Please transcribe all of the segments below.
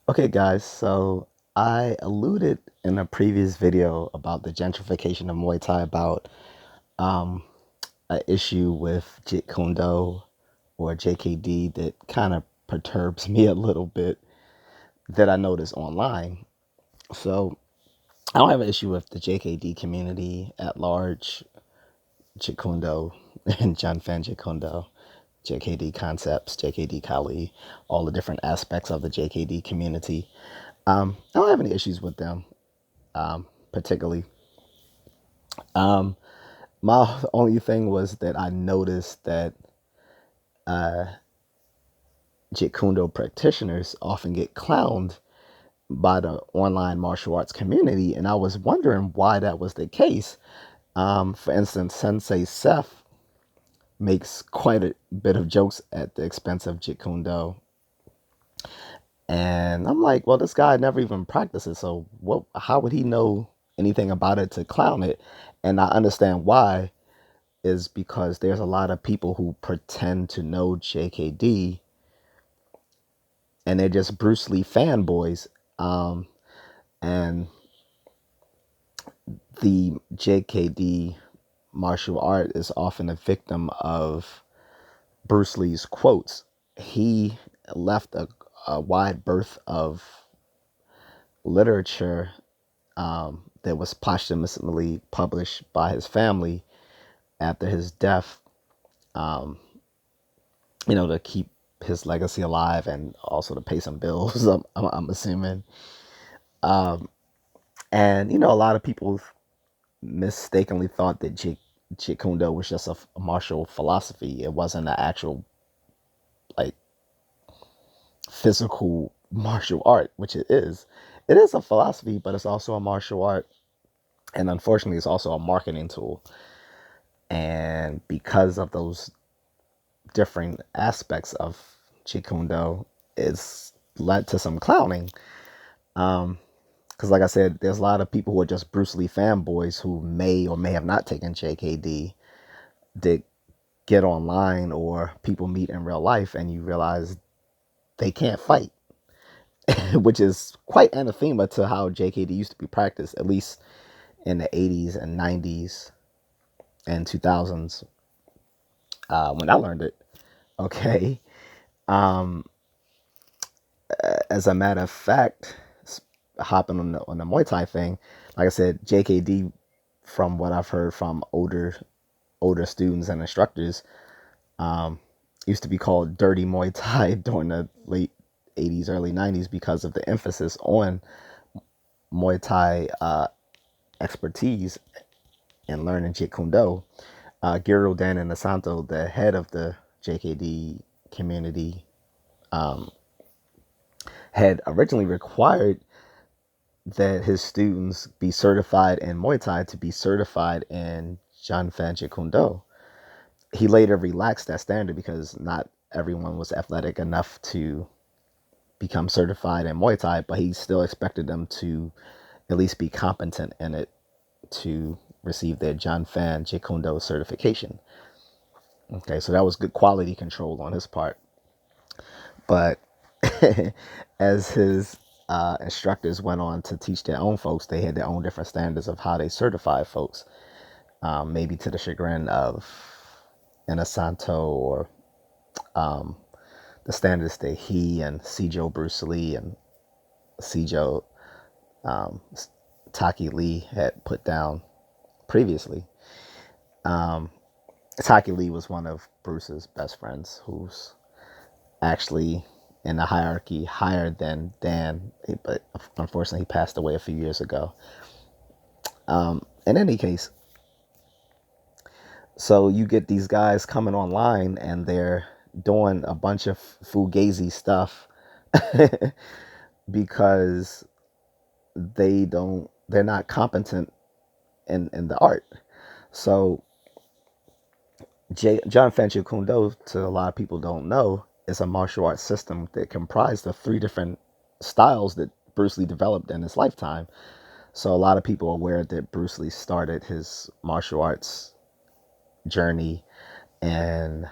Okay, guys, so I alluded in a previous video about the gentrification of Muay Thai about um, an issue with Jeet Kune Do or JKD that kind of perturbs me a little bit that I noticed online. So I don't have an issue with the JKD community at large, Jeet Kune Do and Jun Fan Jeet Kune Do, JKD concepts, JKD Kali, all the different aspects of the JKD community. I don't have any issues with them particularly. Um, my only thing was that I noticed that Jeet Kune Do practitioners often get clowned by the online martial arts community, and I was wondering why that was the case. For instance, Sensei Seth makes quite a bit of jokes at the expense of Jeet Kune Do, and I'm like, well, this guy never even practices, so what? How would he know anything about it to clown it? And I understand why is because there's a lot of people who pretend to know JKD and they're just Bruce Lee fanboys. Um, and the JKD martial art is often a victim of Bruce Lee's quotes. He left a wide berth of literature that was posthumously published by his family after his death, um, to keep his legacy alive and also to pay some bills. I'm assuming. And a lot of people mistakenly thought that Jeet Kune Do was just a martial philosophy. It wasn't an actual like physical martial art, which it is. It is a philosophy, but it's also a martial art, and unfortunately, it's also a marketing tool. And because of those different aspects of Jeet Kune Do, it's led to some clowning. Because, like I said, there's a lot of people who are just Bruce Lee fanboys who may or may have not taken JKD that get online or people meet in real life and you realize they can't fight, which is quite anathema to how JKD used to be practiced, at least in the 80s and 90s and 2000s when I learned it. Okay. Um, as a matter of fact, hopping on the Muay Thai thing, like I said, JKD, from what I've heard from older students and instructors, um, used to be called Dirty Muay Thai during the late 80s, early 90s because of the emphasis on Muay Thai expertise and learning Jeet Kune Do. Giro Dan and Asanto, the head of the JKD community, had originally required that his students be certified in Muay Thai to be certified in Jun Fan Jeet Kune Do. He later relaxed that standard because not everyone was athletic enough to become certified in Muay Thai, but he still expected them to at least be competent in it to receive their Jun Fan Jeet Kune Do certification. Okay, so that was good quality control on his part. But as his instructors went on to teach their own folks, they had their own different standards of how they certify folks, maybe to the chagrin of Inasanto or the standards that he and Sijo Bruce Lee and Sijo um, Taki Lee had put down previously. Taki Lee was one of Bruce's best friends who's actually in the hierarchy higher than Dan, but unfortunately he passed away a few years ago. In any case, so you get these guys coming online and they're doing a bunch of fugazi stuff because they're not competent in the art. So John Fan-Jeet Kune Do, to a lot of people don't know, is a martial arts system that comprised of three different styles that Bruce Lee developed in his lifetime. So a lot of people are aware that Bruce Lee started his martial arts journey in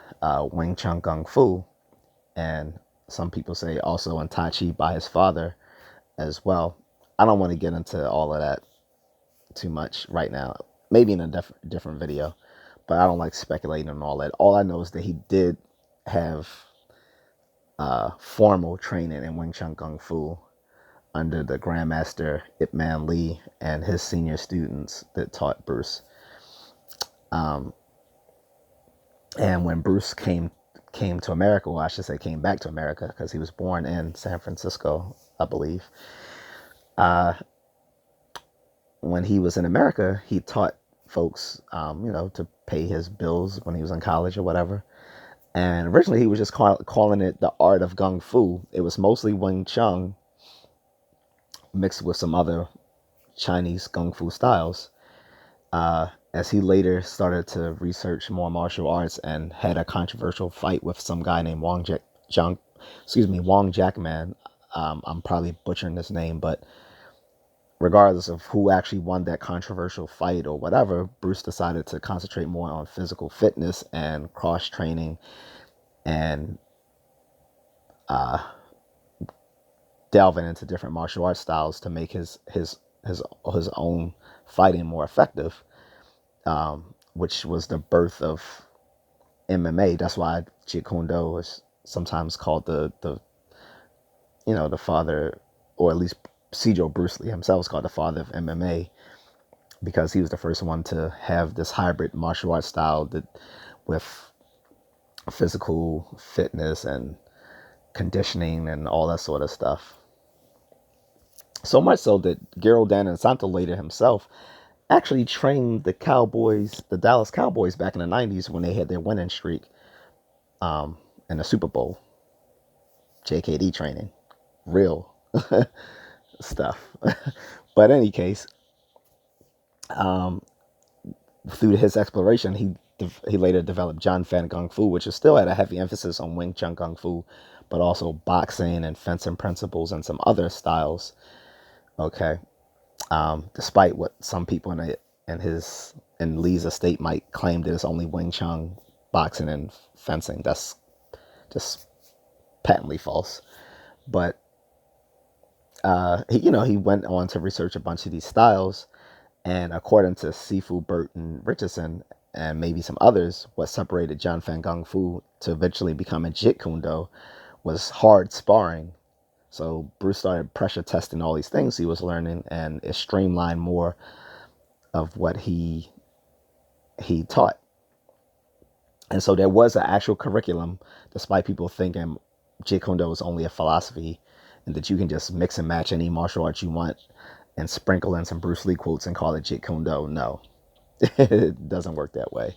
Wing Chun Gung-Fu, and some people say also in Tai Chi by his father, as well. I don't want to get into all of that too much right now. Maybe in a different video, but I don't like speculating on all that. All I know is that he did have formal training in Wing Chun Kung Fu under the Grandmaster Ip Man Lee and his senior students that taught Bruce. And when Bruce came to America, well, I should say came back to America, because he was born in San Francisco, I believe. When he was in America, he taught folks, to pay his bills when he was in college or whatever. And originally he was just calling it the art of Gung-Fu. It was mostly Wing Chun mixed with some other Chinese Gung-Fu styles. As he later started to research more martial arts and had a controversial fight with some guy named Wong Jackman. I'm probably butchering this name, but regardless of who actually won that controversial fight or whatever, Bruce decided to concentrate more on physical fitness and cross training and delving into different martial arts styles to make his own fighting more effective, which was the birth of MMA. That's why Jeet Kune Do is sometimes called the father, or at least Sijo Bruce Lee himself is called the father of MMA, because he was the first one to have this hybrid martial arts style that with physical fitness and conditioning and all that sort of stuff. So much so that Gerald Dan Santo later himself actually trained the Dallas Cowboys back in the 90s when they had their winning streak in the Super Bowl. JKD training. Real stuff. But in any case, through his exploration, he later developed Jun Fan Kung Fu, which is still at a heavy emphasis on Wing Chun Kung Fu, but also boxing and fencing principles and some other styles. Okay, despite what some people in Lee's estate might claim that it's only Wing Chun, boxing, and fencing. That's just patently false. But he went on to research a bunch of these styles, and according to Sifu Burton Richardson and maybe some others, what separated Jun Fan Kung Fu to eventually become a Jeet Kune Do was hard sparring. So Bruce started pressure testing all these things he was learning, and it streamlined more of what he taught. And so there was an actual curriculum, despite people thinking Jeet Kune Do is only a philosophy and that you can just mix and match any martial art you want and sprinkle in some Bruce Lee quotes and call it Jeet Kune Do. No, it doesn't work that way.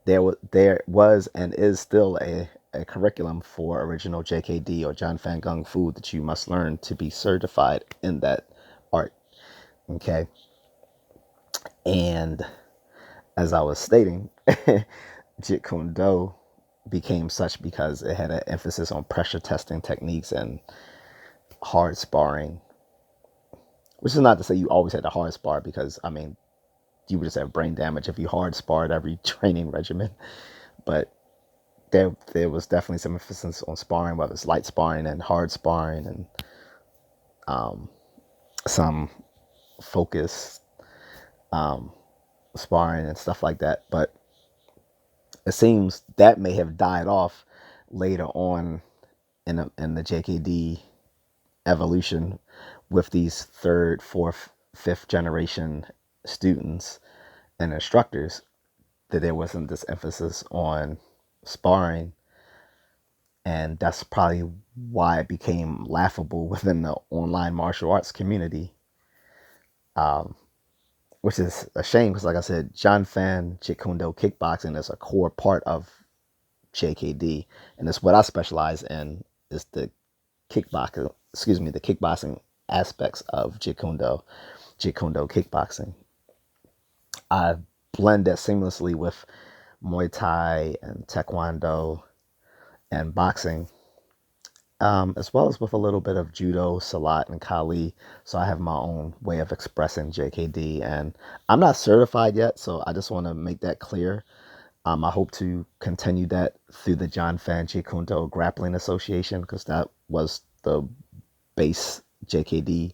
There was and is still a curriculum for original JKD or Jun Fan Kung Fu that you must learn to be certified in that art. Okay. And as I was stating, Jeet Kune Do became such because it had an emphasis on pressure testing techniques and hard sparring, which is not to say you always had to hard spar, because I mean you would just have brain damage if you hard sparred every training regimen. But there was definitely some emphasis on sparring, whether it's light sparring and hard sparring, and some focus sparring and stuff like that. But it seems that may have died off later on in the JKD evolution with these third, fourth, fifth generation students and instructors, that there wasn't this emphasis on sparring, and that's probably why it became laughable within the online martial arts community, which is a shame, because like I said, Jun Fan Jeet Kune Do kickboxing is a core part of JKD, and it's what I specialize in, is the kickboxing aspects of Jeet Kune Do kickboxing. I blend that seamlessly with Muay Thai and Taekwondo and boxing, as well as with a little bit of Judo, Salat, and Kali. So I have my own way of expressing JKD, and I'm not certified yet, so I just want to make that clear. I hope to continue that through the Jun Fan Jeet Kune Do Grappling Association, because that was the base JKD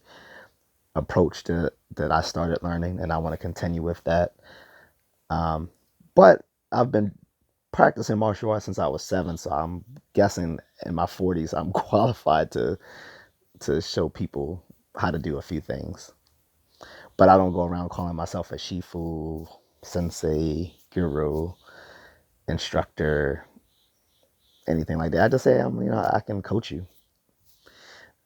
approach that I started learning, and I want to continue with that. But I've been practicing martial arts since I was 7, so I'm guessing in my 40s I'm qualified to show people how to do a few things. But I don't go around calling myself a shifu, sensei, guru, instructor, anything like that. I just say I can coach you.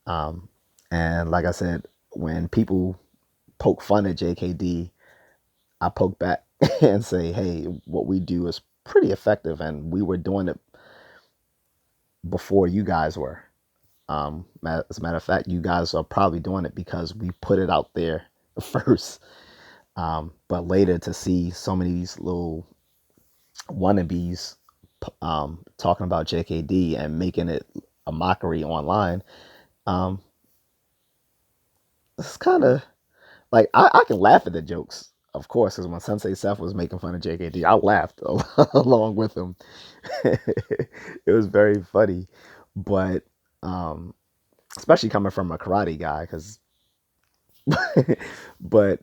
And like I said, when people poke fun at JKD, I poke back and say, hey, what we do is pretty effective, and we were doing it before you guys were. As a matter of fact, you guys are probably doing it because we put it out there first. But later to see so many of these little wannabes talking about JKD and making it a mockery online, um, it's kind of like I can laugh at the jokes, of course, because when Sensei Seth was making fun of JKD, I laughed along with him. It was very funny, but especially coming from a karate guy, because but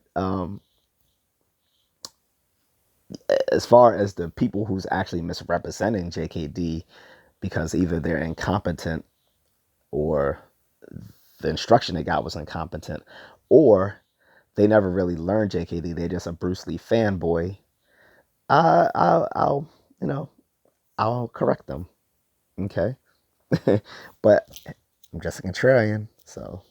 as far as the people who's actually misrepresenting JKD because either they're incompetent or the instruction they got was incompetent, or they never really learned JKD, they're just a Bruce Lee fanboy. I'll I'll correct them. Okay. But I'm just a contrarian, so